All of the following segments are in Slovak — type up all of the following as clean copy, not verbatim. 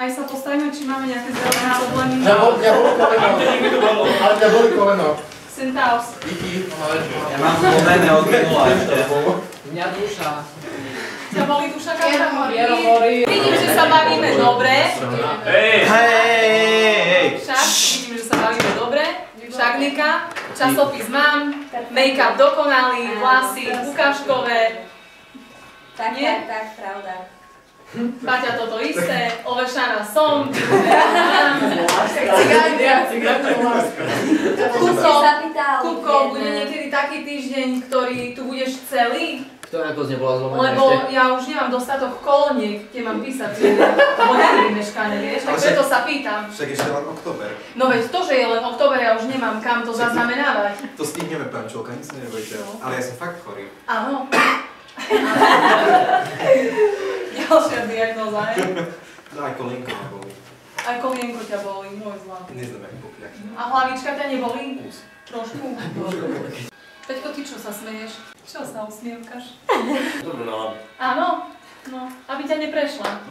Aj sa postavíme, či máme nejaké zdravotné problémy. Mňa boli koleno. Ale mňa boli koleno. Sentaus. Ja mám zlomené od minula ešte. Mňa duša. Ťa boli duša, Katka? Vidím, že sa bavíme dobre. Hej! Však, vidím, že sa bavíme dobre. Šagnika, časopis mám, make-up dokonalý, vlasy ukážkové. Tak, pravda. Paťa toto isté, ovešaná som. Kúbko, bude niekedy taký týždeň, ktorý tu budeš celý? Ktorá kosť nebola zlomená Lebo ja už nemám dostatok koloniek, kde mám písať, lebo neviem meškanie, vieš, tak preto sa pýtam. Však ešte len október. No veď to, že je len október, ja už nemám kam to zaznamenávať. To stihneme, pančulka, nic sa nebojte. Ale ja som fakt chorý. Áno. Ďalšia diagnóza, hej? No aj kolienko ma bolí. Aj kolienko ťa bolí, môj zlatý. Neznám, jak popľak. A hlavička ťa nebolí? Trošku? Peťko, ty čo sa smeješ? Čo sa usmievkaš? Dobrú náladu. Áno? No, aby ťa neprešla.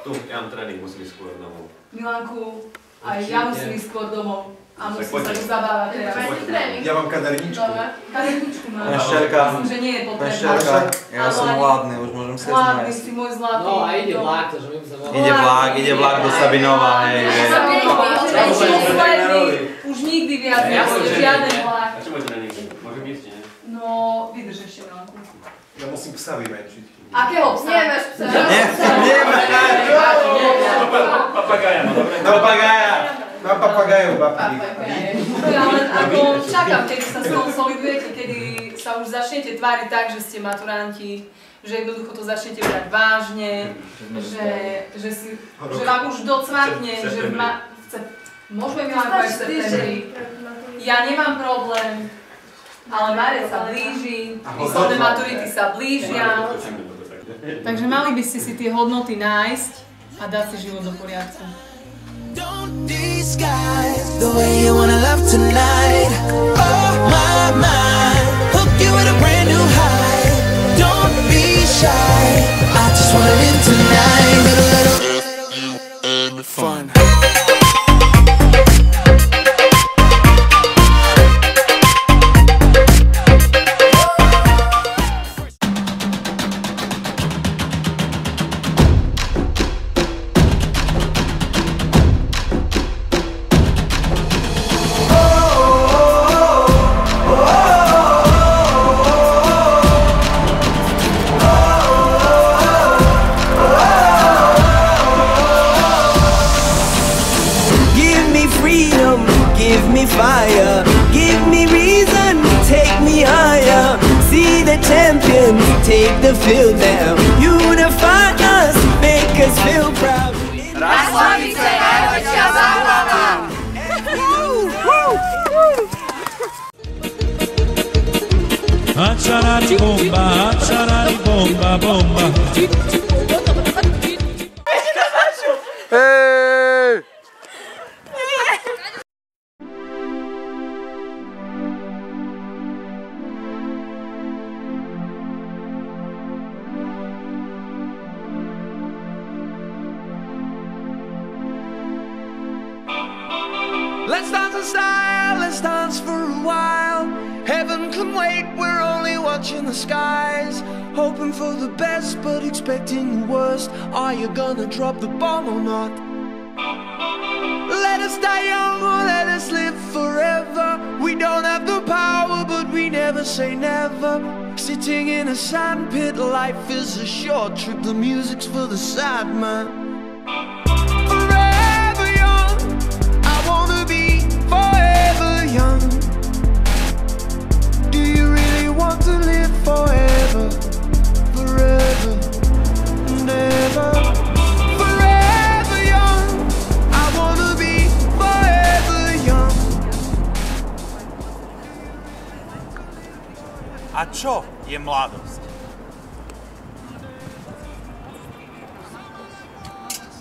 Tu, ja mám tréning, musím ísť skôr domov. Milánku, aj ja musím ísť skôr domov. A musím sa tu zabávať teraz. Ja mám kaderničku. Kaderničku mám. Mešťarka. Myslím, že nie je potrebná. Mešťarka, ja som hladný, už môžem sa Hladný znájsť. si môj zlatý. No a ide vlák, takže my sa mohli... Ide vlák do Sabinova, hej. Už nikdy viac nepôjde žiaden vlák. A čo môžete na nikdy? Môžem ísť, nie? No, vydrž ešte, Milánku. Ja musím psa vymenšiť. Akého psa? Nemáš psa. Papagája, no dobre? Papagája. Mám papagajov, babky. Ale ako čakám, kedy sa skonsolidujete, kedy sa už začnete tváriť tak, že ste maturanti, že jednoducho to začnete brať vážne, že vám už docvakne, že môžeme Milánku aj v septembri. Ja nemám problém, ale Marec sa blíži, výsledné maturity sa blížia. Takže mali by ste si tie hodnoty nájsť a dať si život do poriadku. Don't disguise the way you wanna love tonight. Oh my mind, hook you with a brand new high. Don't be shy, I just wanna live tonight. Little fun. Give me fire, give me reason, take me higher. See the champions, take the field now. Unify us, make us feel proud. Raslavice, najväčšia zábava! Acharari bomba, bomba. Hej! Let's dance in style, let's dance for a while. Heaven can wait, we're only watching the skies. Hoping for the best, but expecting the worst. Are you gonna drop the bomb or not? Let us die young or let us live forever. We don't have the power, but we never say never. Sitting in a sandpit, life is a short trip. The music's for the sad man. Forever young, I wanna be forever young. Do you really want to live forever? Forever and ever. Forever young, I wanna be forever young. A čo je mladosť?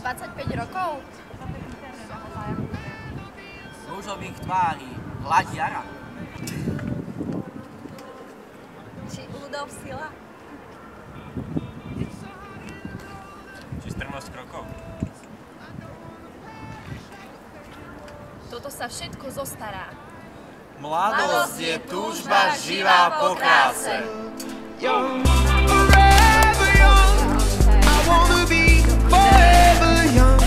25 rokov? Rúžových tvári, hlaď jara. Či údov sila? krokov. Toto sa všetko zostará. Mladosť je túžba živá po kráse. Forever young, I wanna be forever young.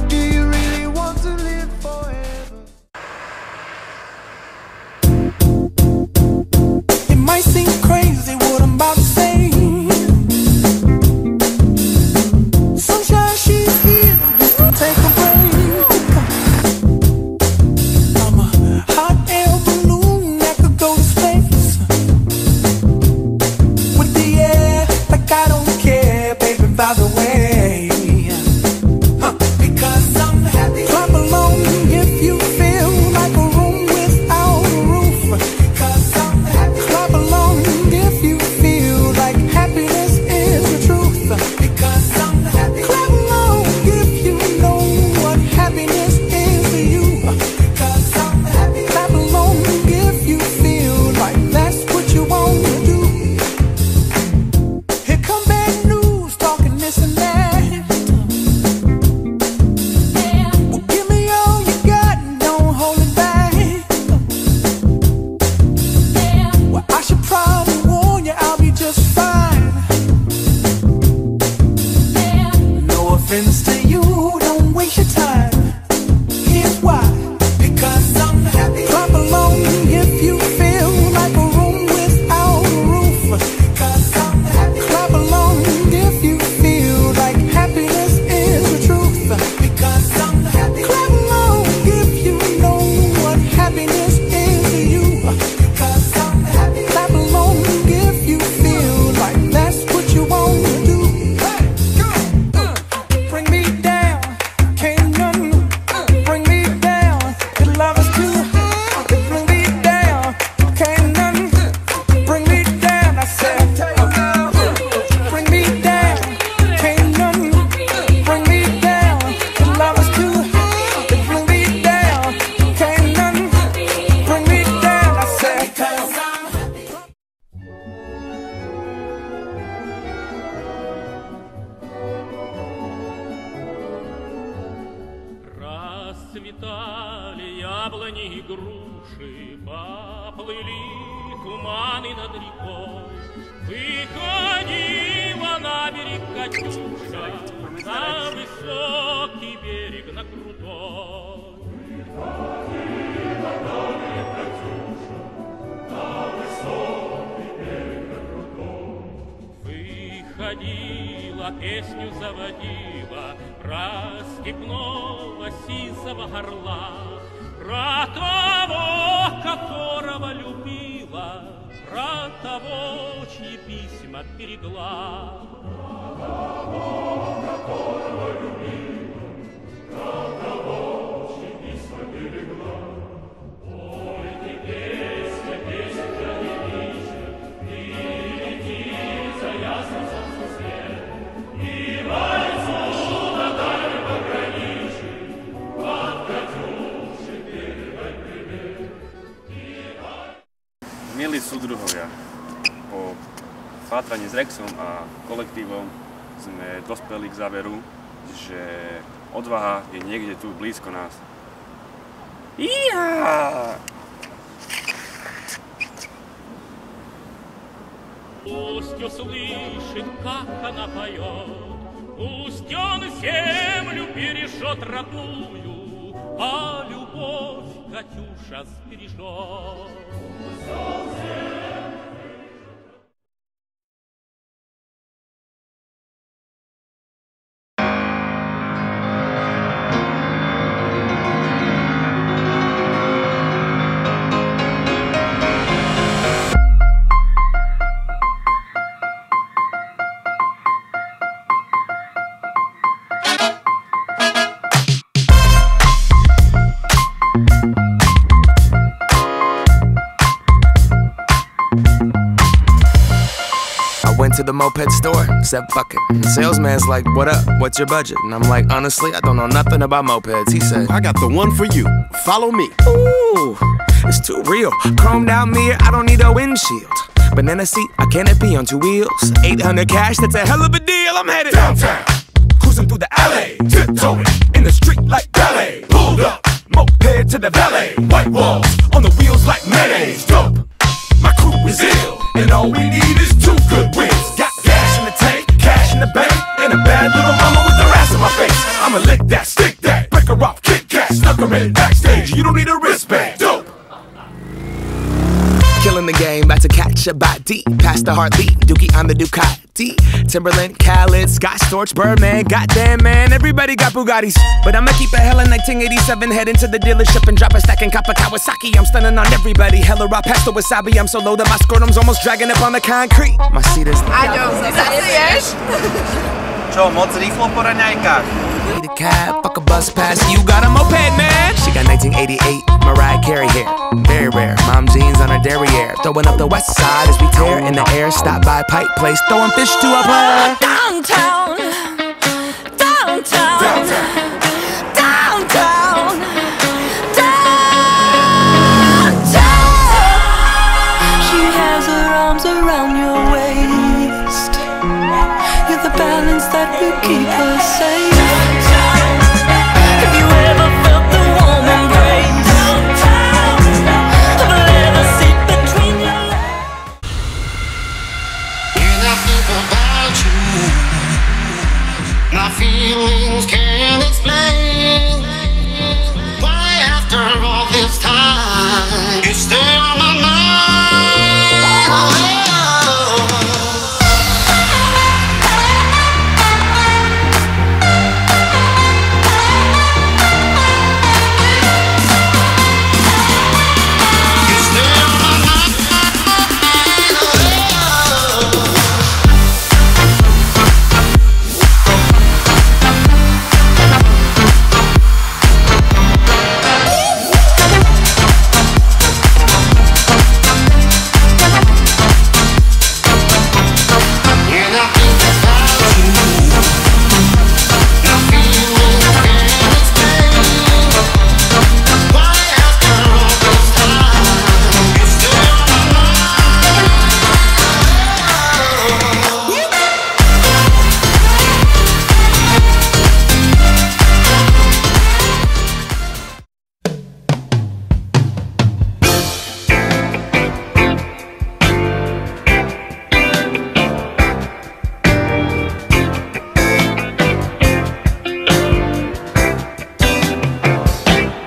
Do you really want to live forever? It might seem crazy what I'm about to say. Sunshine, she's here, you can take a break. I'm a hot air balloon that could go to space. With the air, like I don't care, baby, by the way. Because I'm happy. Clap along if you feel like a room without a roof. Because I'm happy. Clap along if you feel like happiness is the truth. Because I'm happy. Clap along if you know what happiness is to you. Because I'm happy. Clap along if you feel like that's what you want to do. Here come bad news, talking this and that. Well, give me all you got and don't hold it back. Well, I should probably warn you, I'll be just fine. No offense to you, don't waste your time. Here's why. Because I'm happy. Clap along if you feel like a room without a roof. Because I'm happy. Clap along if you feel like happiness is the truth. Because I'm happy. Clap along if you know what happiness is to you. Because I'm happy. Clap along if you feel like that's what you want to do. Bring me down, can't none bring me down. Your love is too hot. Bring me down, can't none bring me down. I said, bring me down, can't none bring me down. Your love is too hot. Bring me down, can't none bring me down. I said, Расцветали яблони и груши, поплыли туманы над рекой. Выходила на берег Катюша, на высокий берег, на крутой. Выходила, песню заводила про степного сизого орла, про того, которого любила, про того, чьи письма берегла. Milí súdruhovia, po pátraní s Rexom a kolektívom sme dospeli k záveru, že odvaha je niekde tu blízko nás. Iá! Пусть услышит, как она поет, пусть он землю бережет родную, а любовь Катюша сбережет. Went to the moped store, said fuck it. And the salesman's like, what up, what's your budget? And I'm like, honestly, I don't know nothing about mopeds. He said, I got the one for you, follow me. Ooh, it's too real. Chromed out mirror, I don't need a windshield. banana seat, a canopy on 2 wheels. 800 cash, that's a hell of a deal. I'm headed downtown, cruising through the alley, tiptoeing in the street like ballet. Pulled up, moped to the valet. White walls on the wheels like mayonnaise. Dope, my crew is ill, and all we need is 2 good wheels. Got gas in the tank, cash in the bank, and a bad little mama with her ass in my face. I'ma lick that, stick that, break her off, kick cat, snuck her in backstage. You don't need a wristband. Dope. Killing the game, about to catch a body. Past the Hartley, Dookie on the Ducati. Timberland, Khaled, Scott Storch, Birdman. Goddamn man, everybody got Bugattis. But I'ma keep a hella 1987. Head into the dealership and drop a stack in Kappa Kawasaki. I'm stunning on everybody. Hella raw pasta wasabi. I'm so low that my scrotum's almost dragging up on the concrete. My seat is... Čo, moc rýchlo po raňajkách? Need a cab, fuck a bus pass. You got a moped, man. She got 1988 Mariah Carey hair, very rare. Mom jeans on her derriere, throwing up the west side as we tear in the air. Stop by Pike Place, throwing fish to a player. Downtown, downtown, downtown, downtown. She has her arms around your waist. You're the balance that will keep her safe. Have you ever felt the warm embrace of a leather seat between your legs? When I think about you, my feelings can't explain why after all this time you stay on my mind.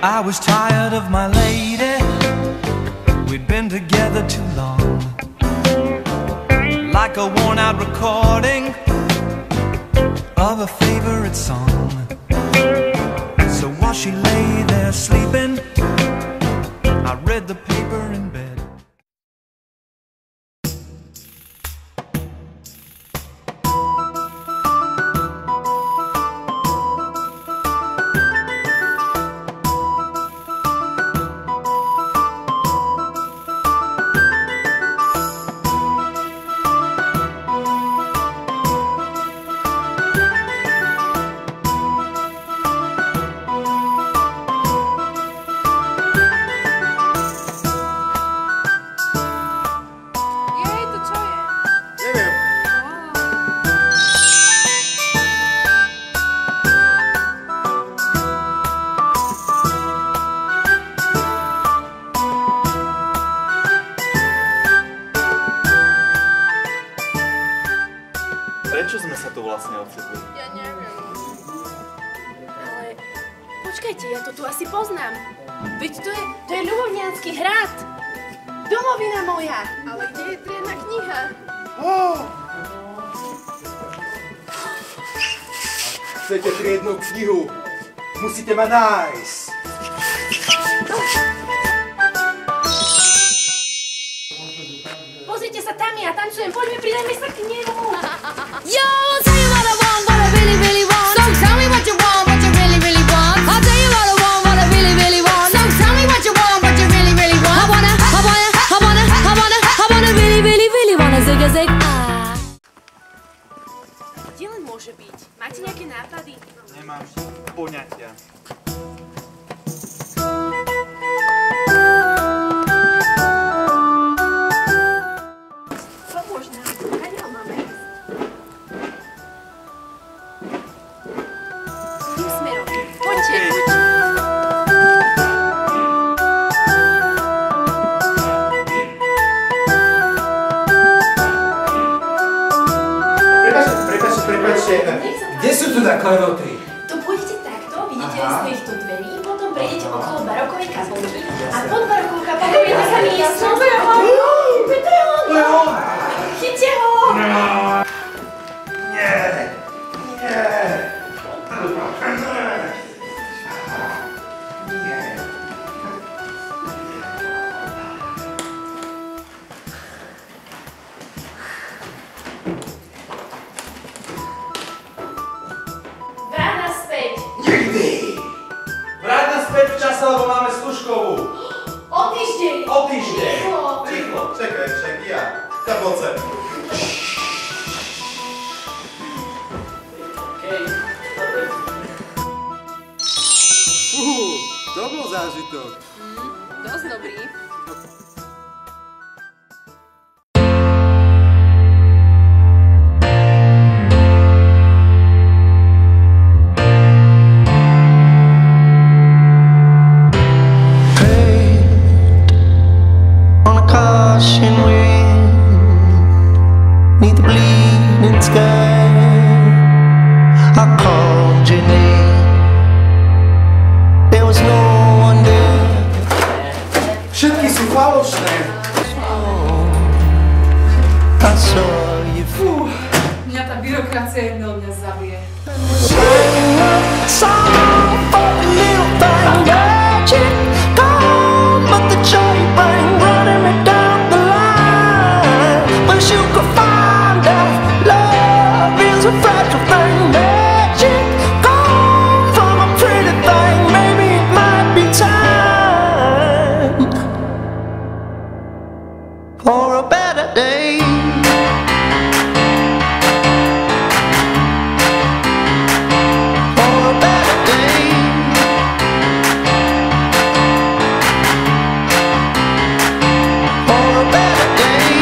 I was tired of my lady. We'd been together too long, like a worn-out recording of a favorite song. So while she lay there sleeping, I read the paper in bed. Prečo sme sa tu vlastne ocitli? Ja neviem. Ale počkajte, ja to tu asi poznám. Veď to je Ľubovňanský hrad. Domovina moja. Ale kde je triedna kniha? Chcete triednu knihu? Musíte ma nájsť. Pozrite sa tam, ja tancujem, poďme, pridajme sa k nemu. Yo, I'll tell you what I want, what I really, really want. So tell me what you want, what you really, really want. I'll tell you what I want, what I really, really want. So tell me what you want, what you really, really want. I wanna really, really, really wanna zig a zig. Kde len môže byť? Máte nejaké nápady? Nemám poňatia. Prepáčte. Kde sú tu na klenoty? Tu pôjdete takto, vidíte z týchto dverí, potom prejdete okolo barokovej kaplnky a pod barokovou kaplnkou je taká miestnosť. To je on! Chyťte ho! Nie. Vráť nás späť! Nikdy! Vráť nás späť v čase, lebo máme skúškovú. O týždeň! Rýchlo. Čakaj, však ja. Tá poď sem. To bol zážitok. Dosť dobrý. On a caution wind, neath the bleeding sky, I called your name. There was no one there. Všetky sú falošné. I saw you. Mňa tá byrokracia jedného dňa zabije. For a better day. For a better day. For a better day.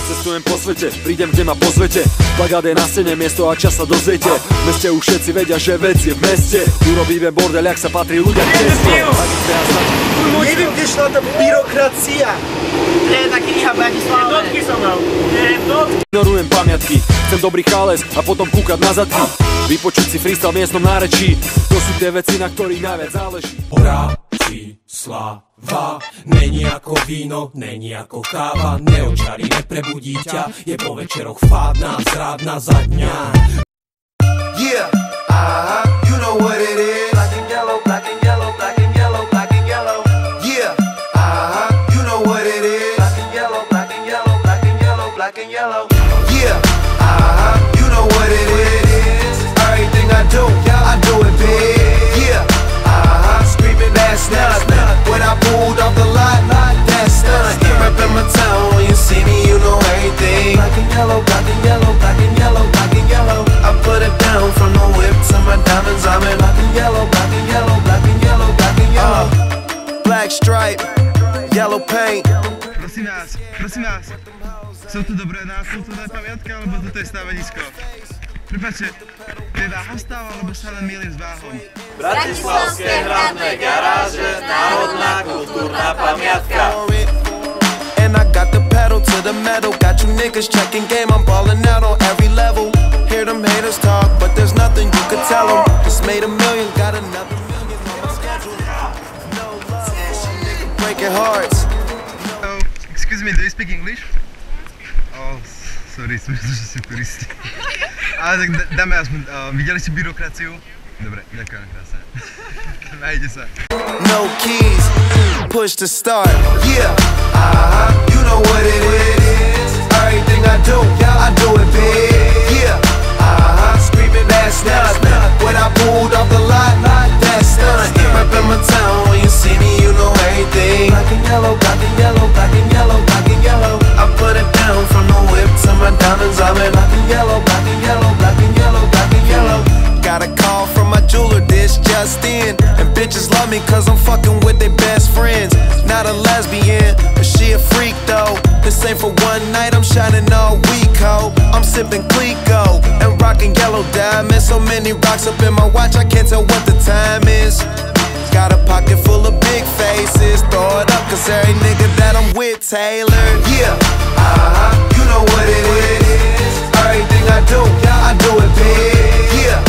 Cestujem po svete, prídem kde ma pozvete. Plagát je na stene, miesto a čas sa dozviete. V meste už všetci vedia, že vec je v meste. Urobíme bordel, jak sa patrí ľudia k ceste. Neviem, kde šla tá byrokracia. To je tá kniha Bratislava. Jednotky som mal. Ignorujem pamiatky, chcem dobrý chález a potom kúkať na zadky. Vypočuť si freestyle v miestnom nárečí. To sú tie veci, na ktorých najviac záleží. Slava není ako víno, není ako káva, neočarí, neprebudí ťa, je po večeroch fádna, zrádna za dňa. Yeah, you know what it is. Black and yellow, black and yellow, black and yellow, black and yellow. Yeah, you know what it is. Black and yellow, black and yellow, black and yellow, black and yellow. Yeah, you know what it is. Everything I do it big. Yeah, screaming that's nuts. When I pulled off the lot, that's nuts. Reppin' my town, when you see me, you know everything. Black and yellow, black and yellow, black and yellow, black and yellow. I put it down from the whip to my diamonds. I'm in black and yellow, black and yellow, black and yellow, black and yellow. Black stripe, yellow paint. Prosím vás, sú tu dobré kultúrne pamiatky, alebo toto je stávanisko? Prepáčte, to je váhostáv, alebo sa len mýlim s váhom? Bratislavské hradné garáže, národná kultúrna pamiatka. And I got the pedal to the metal. Got you niggas checking game, I'm ballin' out on every level. Hear them haters talk, but there's nothing you could tell them. Just made $1 million, got another million on my schedule. No love, nigga breaking hearts. Oh, excuse me, do you speak English? Oh, sorry, som myslel, že ste turisti. Ale tak dáme aspoň, videli ste byrokraciu? Dobre, ďakujem krásne. Majte sa. No keys, push to start. Yeah, you know what it is. Everything I do it big. Yeah, screaming that's nuts. When I pulled off the lot, that's nuts. Reppin' my town, when you see me, you know everything. Black and yellow, black and yellow, black and yellow, black and yellow. I put it down from the whip to my diamonds. I'm in black and yellow, black and yellow, black and yellow, black and yellow. Got a call from my jeweler, this just in. And bitches love me cause I'm fucking with their best friends. Not a lesbian, but she a freak though. This ain't for one night, I'm shining all week, ho. I'm sipping Clico and rocking yellow diamonds. So many rocks up in my watch, I can't tell what the time is. Got a pocket full of big faces, throw it up, cause every nigga that I'm with tailored. Yeah, you know what it is. Everything I do it big. Yeah,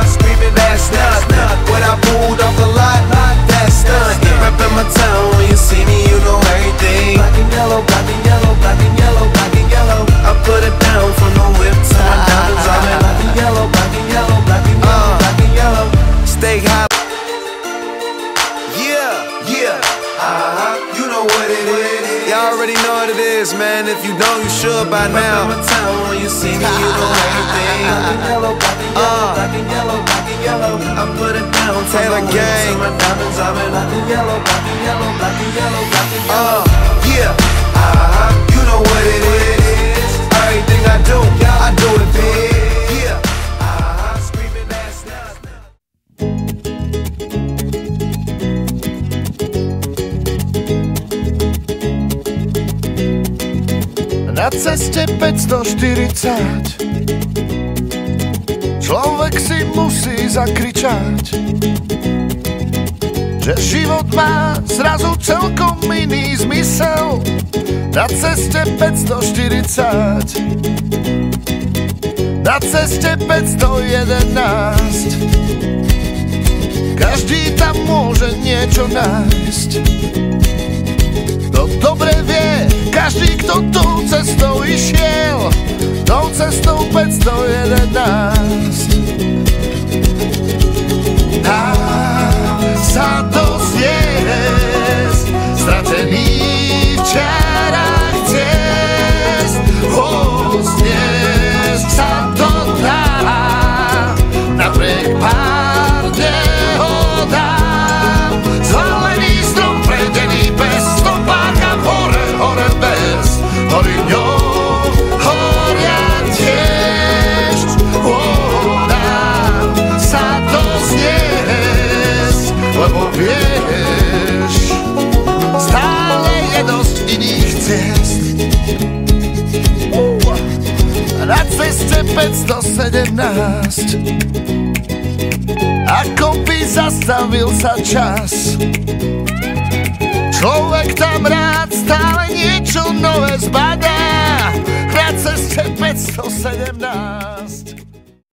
screaming that's not when I pulled off the lot, that's stunt. Reppin' my town, when you see me, you know everything. Black and yellow, black and yellow, black and yellow, black and yellow. I put it down from the whip to my diamonds on it. Black and yellow, black and yellow, black and yellow, black and yellow. Stay high. Yeah, you know what it is. Y'all already know what it is, man. If you don't, you should by now. Reppin' my town, when you see me, you know everything. Black and yellow, black and yellow, black and yellow, black and yellow. I put it down, Taylor Gang. My diamonds on it. Black and yellow, black and yellow, black and yellow, black and yellow. Yeah, you know what it is. Everything I do it big. Yeah, screaming that's not. Na ceste 540 človek si musí zakričať, že život má zrazu celkom iný zmysel. Na ceste 540, na ceste 511, každý tam môže niečo nájsť. To dobre vie každý, kto tou cestou išiel, tou cestou 511. Tam sa dozvieš, stratený v čarách ciest, zniesť sa to dá, napriek pár nehodám. Zvalený strom, predený bez stopáka, hore bez, hory ňou, horia tiež. Dám sa to zniesť, lebo vieš, stále je dosť iných ciest. Na ceste 517 ako by zastavil sa čas. Človek tam rád stále niečo nové zbadá. Na ceste 517